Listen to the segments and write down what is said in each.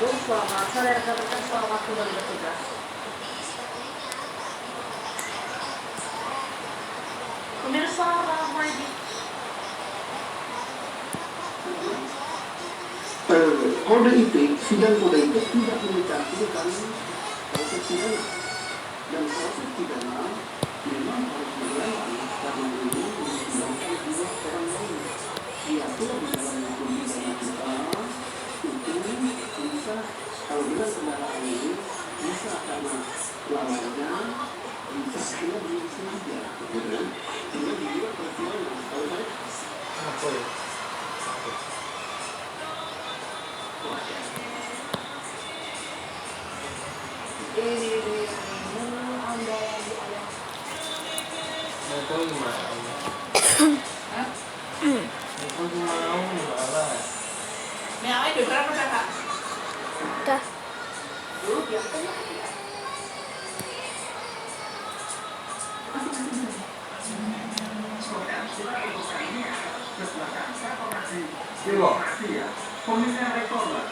Bandung. Selamat sore rekan-rekan, selamat kembali bertugas. Pemirsa ramai di kode etik, sidang kode etik tidak menyikapi karena proses pidana dan proses pidana memang harus berjalan karena ini menggunakan dua orang lain diatur di dalam hukum pidana kita. Itu bisa kalau dengan kendaraan ini bisa karena lalainya, bisa karena disengaja, sehingga dibuat persidangan. Kalau saya ini Anda yang di ayah. Itu gimana? Hah? Itu gimana? Nih, awalnya udah berapa kakak? Udah. Dulu biasanya pemilihan rekor lah.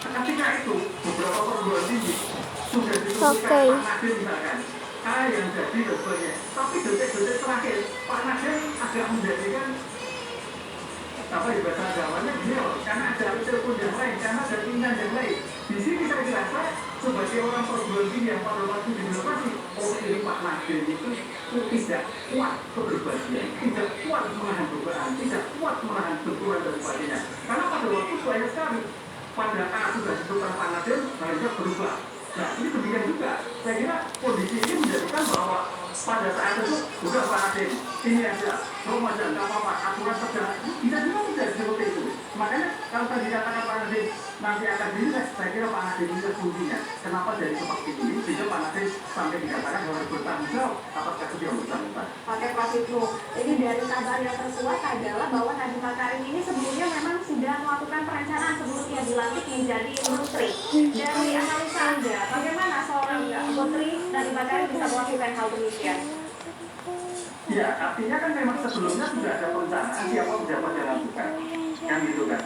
Ketika itu beberapa perguruan tinggi sudah diputuskan Oke. Pak Nadiem misalkan yang jadi dokternya, tapi detik-detik terakhir Pak Nadiem agak menjadikan apa ya bahasa agamanya beliau karena ada telepon yang lain, karena ada pimpinan yang lain. Di sini saya dirasa sebagai orang perguruan tinggi yang pada waktu diinovasi, ini Pak Nadiem itu tidak kuat kepribadian, tidak kuat menahan beban, tidak kuat menahan benturan dan sebagainya. Karena pada waktu banyak sekali pada A sudah disebutkan Pak Nadiem harusnya berubah. Nah ini demikian juga. Saya kira kondisi ini menjadikan bahwa pada saat itu sudah Pak Nadiem ini aja Ramadan, nggak apa-apa, aturan kerja bisa juga tidak seperti itu. Makanya kalau tadi dikatakan Pak Nadiem nanti akan dinilai, saya kira Pak Nadiem itu kuncinya. Kenapa jadi seperti ini? Sehingga Pak Nadiem sampai dikatakan harus bertanggung jawab atas kasus yang bersangkutan. Oke Prof Ibnu, ini dari kabar yang terkuat adalah bahwa Nadiem Makarim ini sebelumnya memang sudah melakukan perencanaan sebelum ia dilantik menjadi menteri. Dari analisa Anda, bagaimana seorang menteri Nadiem Makarim bisa melakukan hal demikian? Ya, artinya kan memang sebelumnya sudah ada perencanaan siapa pejabat yang lakukan, kan gitu kan.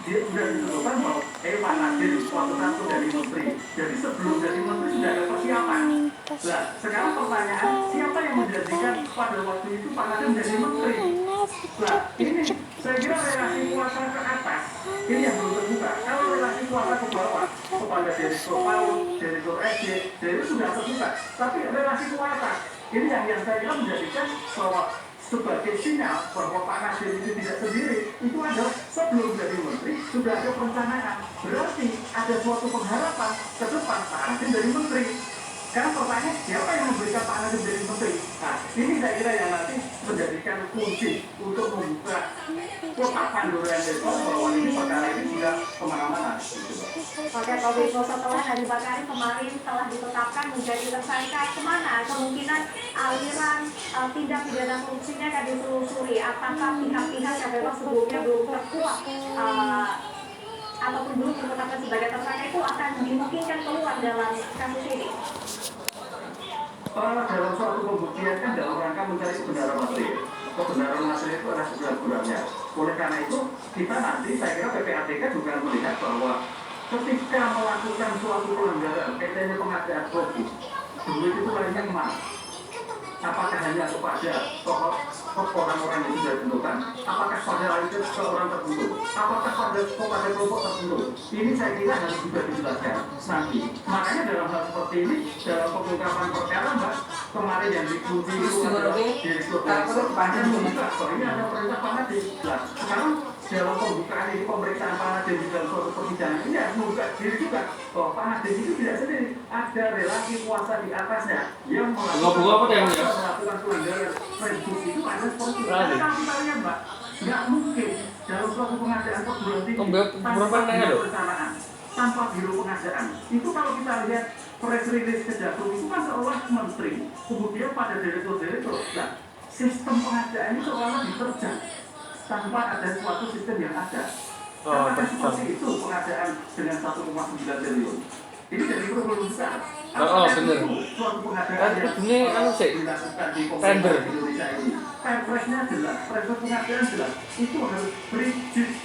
Dia sudah ditentukan bahwa Pak Nadiem suatu saat dari menteri. Jadi sebelum jadi menteri sudah ada persiapan. Nah, sekarang pertanyaan siapa yang menjadikan pada waktu itu Pak Nadiem menjadi menteri? Nah, ini saya kira relasi kuasa ke atas ini yang belum terbuka. Kalau relasi kuasa ke bawah kepada direktur PAUD, direktur SD, itu sudah terbuka. Tapi relasi kuasa ini yang saya kira menjadikan bahwa sebagai sinyal bahwa Pak Nadiem itu tidak sendiri, itu adalah sebelum jadi menteri sudah ada perencanaan. Berarti ada suatu pengharapan ke depan Pak Nadiem jadi menteri. Sekarang pertanyaan siapa yang memberikan Pak Nadiem jadi menteri? Nah, ini saya kira yang nanti menjadikan kunci untuk membuka kotak Pandora yang besar bahwa ini perkara ini sudah kemana-mana. Oke Prof Ibnu, setelah Nadiem Makarim kemarin telah ditetapkan menjadi tersangka, kemana kemungkinan aliran tindak pidana korupsinya akan ditelusuri? Apakah pihak-pihak yang memang sebelumnya belum terkuat ataupun belum ditetapkan sebagai tersangka itu akan dimungkinkan keluar dalam kasus ini? Dalam suatu pembuktian kan dalam rangka mencari kebenaran material. Kebenaran material itu adalah sebenar-benarnya. Oleh karena itu, kita nanti, saya kira PPATK juga melihat bahwa ketika melakukan suatu pelanggaran, kaitannya pengadaan korupsi, duit itu lainnya kemana? Apakah hanya kepada orang-orang yang sudah ditentukan? Apakah pada lainnya ke orang tertentu? Apakah kepada kelompok tertentu? Ini saya kira harus juga dijelaskan nanti. Makanya dalam hal seperti ini, dalam pengungkapan perkara Mbak, kemarin yang dikunci itu adalah direktur panjang membuka bahwa ini ada perintah Pak Nadiem. Nah, sekarang dalam pembukaan ini pemeriksaan Pak Nadiem di dalam suatu persidangan ini harus membuka diri juga bahwa Pak Nadiem itu tidak sendiri, ada relasi kuasa di atasnya yang melakukan pelanggaran Facebook itu ada seperti itu. Karena kalau kita lihat Mbak, nggak mungkin dalam suatu pengadaan perguruan tinggi tanpa perencanaan, tanpa biro pengadaan. Itu kalau kita lihat press release Kejaksaan itu kan seolah menteri, kemudian pada direktur-direktur. Nah, sistem pengadaan ini seolah diterjang tanpa ada suatu sistem yang ada. Karena seperti itu pengadaan dengan 1,9 triliun. Ini dari problem besar. Bener. Suatu pengadaan yang ini anu sih dilakukan di tender Indonesia ini. Perpresnya jelas, perpres pengadaan jelas. Itu harus beri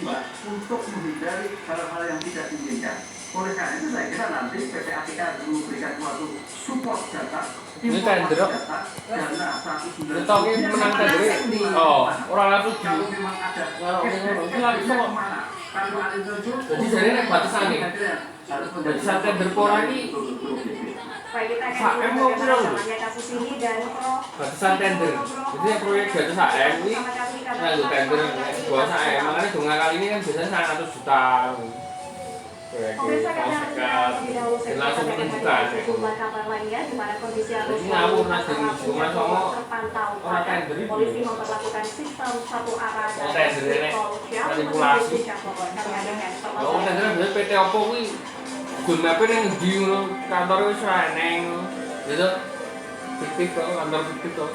Mbak untuk menghindari hal-hal yang tidak diinginkan. Oleh karena itu saya kira nanti PPATK memberikan suatu support data, Ini tender kok. data, dana 190. Kita ini menang tender. Oh, orang langsung di. Kalau memang ada Kalau ngono, iki lagi kok. kemana? Kalau ada itu, Jadi jadi nek batasane. Batasan tender pora iki Baik, kita akan Sak M mau bagaimana piro lho? jalannya kasus ini dan Prof. batasan tender. Jadi yang proyek di atas HM ini nganggo tender nek bawah HM. Makanya donga kali ini kan biasanya 100 juta. Proyek Pemirsa mau kami sekat. lebih dahulu Dan langsung sampaikan menunjukkan. tadi sejumlah kabar lainnya di mana kondisi arus Jadi ngawur Mas Dewi, cuma sama terpantau orang padat. tender itu. Polisi memperlakukan sistem satu arah Oh, tender ini tol Siau manipulasi. menuju Puncak Bogor. Kami adakan Oh, tender biasanya PT Oppo kuwi Google Map-e ning ndi ngono, kantor wis ora eneng. Gitu. Fiktif kok, kantor fiktif kok.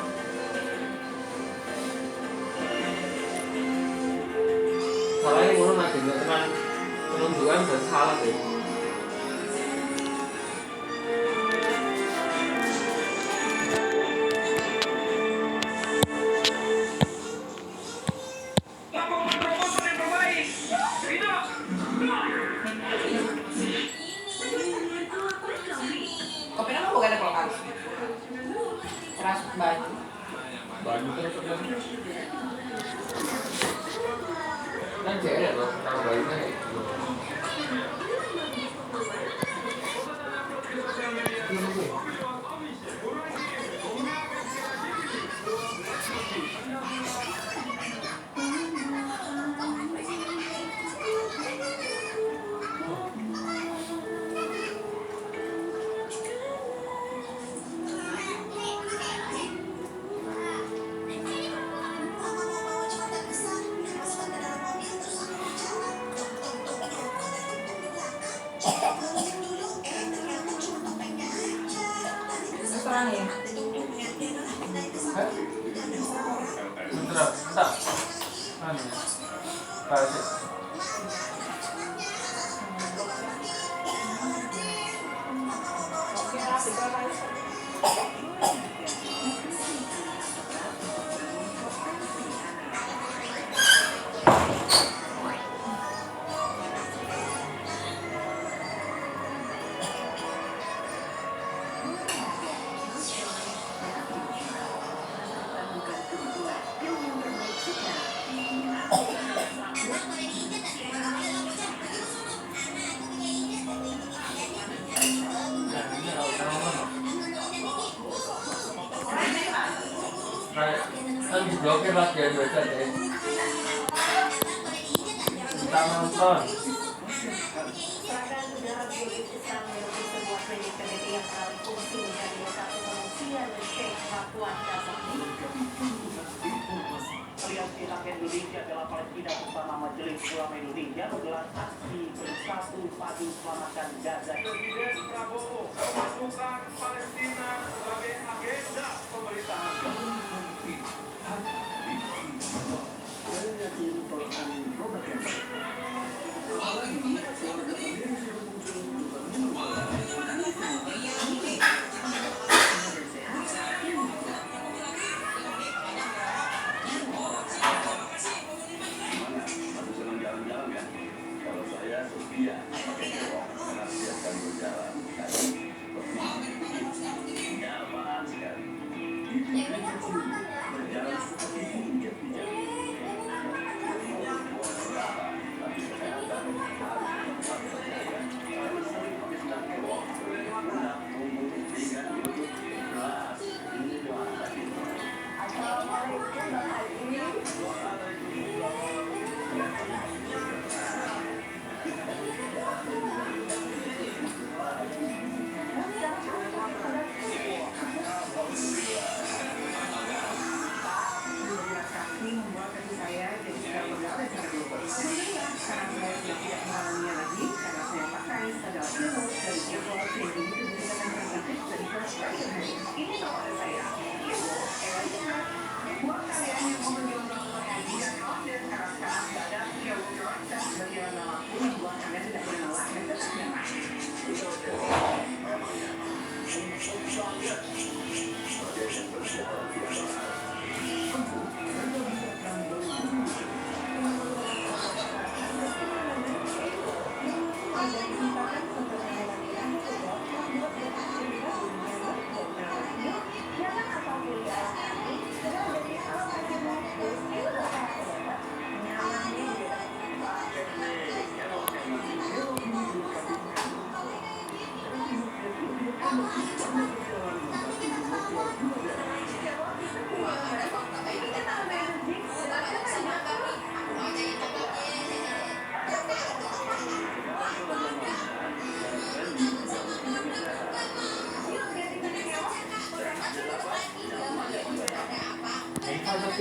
Salahnya ngono nanti tenan penunjukan dan salah deh. Kopi nama bukan ada kulkas. Keras baju. Baju terus kan. Kan jere loh, kalau bajunya kayak gitu. Restoran ya. Bentar, bentar. Anu. Kasih. Oke, rapi guys. Kan diblokir pas dia baca deh. Kita nonton. Serangan udara biologis Islam menuju sebuah klinik peneliti yang beralih fungsi menjadi lokasi pengungsian Sheikh Rahwan Gaza. Aliansi Rakyat Indonesia Bela Palestina bersama Majelis Ulama Indonesia menggelar aksi bersatu padu selamatkan Gaza. Presiden Prabowo memasukkan Palestina sebagai agenda pemerintahan. Kalau saya setia pakai jorok karena siapkan berjalan tadi nyaman sekali berjalan seperti pijat-pijat tapi kesehatan harus tetap terjaga karena sering mengenal kewok guna umum dengan YouTube kelas ini doang tadi. Assalamualaikum Bapak Ibu.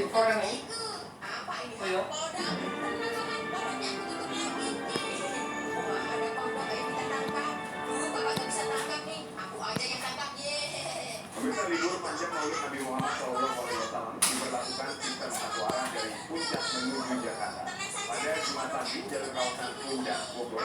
Ekor yang ini. Ayo. Pemirsa, libur panjang Maulid Nabi Muhammad SAW diberlakukan sistem satu arah dari Puncak menuju Jakarta. Pada Jumat pagi, jalur kawasan Puncak Bogor